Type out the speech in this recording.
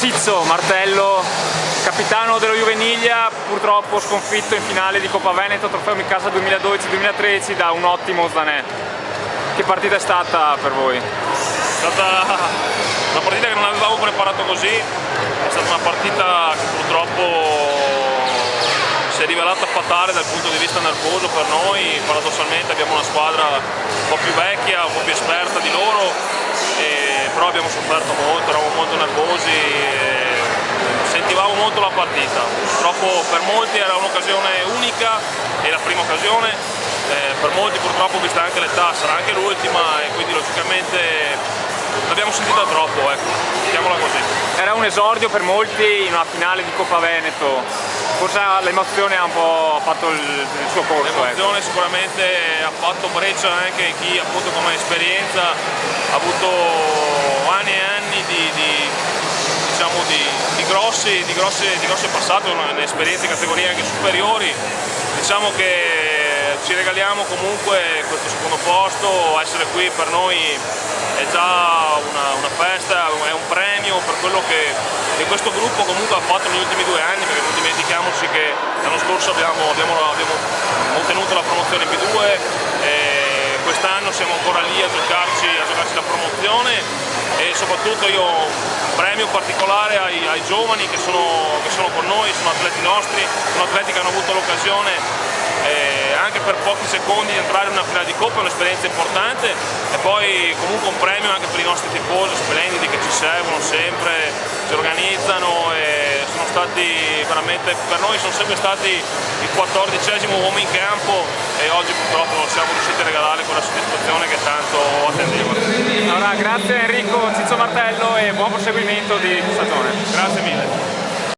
Ciccio Martello, capitano dello Juveniglia, purtroppo sconfitto in finale di Coppa Veneto, trofeo in casa 2012-2013 da un ottimo Zanè. Che partita è stata per voi? È stata una partita che non avevamo preparato così, è stata una partita che purtroppo si è rivelata fatale dal punto di vista nervoso per noi. Paradossalmente abbiamo una squadra un po' più vecchia, un po' più esperta di loro, però abbiamo sofferto molto, eravamo molto nervosi, sentivamo molto la partita. Purtroppo per molti era un'occasione unica, è la prima occasione, per molti purtroppo, vista anche l'età, sarà anche l'ultima e quindi logicamente l'abbiamo sentita troppo, ecco, mettiamola così. Era un esordio per molti in una finale di Coppa Veneto, forse l'emozione ha un po' fatto il suo corso. L'emozione sicuramente ha fatto breccia anche in chi appunto come esperienza ha avuto anni e anni di grossi passati, esperienze in categorie anche superiori. Diciamo che ci regaliamo comunque questo secondo posto, essere qui per noi è già una festa, è un premio per quello che questo gruppo comunque ha fatto negli ultimi 2 anni, perché non dimentichiamoci che l'anno scorso abbiamo ottenuto la promozione in B2 e quest'anno siamo ancora lì a giocarci la promozione, e soprattutto io un premio particolare ai giovani che sono con noi, sono atleti nostri, sono atleti che hanno avuto l'occasione anche per pochi secondi di entrare in una finale di Coppa, è un'esperienza importante, e poi comunque un premio anche per i nostri tifosi splendidi che ci seguono sempre, si organizzano e sono stati veramente, per noi sono sempre stati il 14° uomo in campo, e oggi purtroppo non siamo riusciti a regalare quella soddisfazione che tanto attendevano. Allora, grazie Enrico Ciccio Martello e buon proseguimento di stagione. Grazie mille.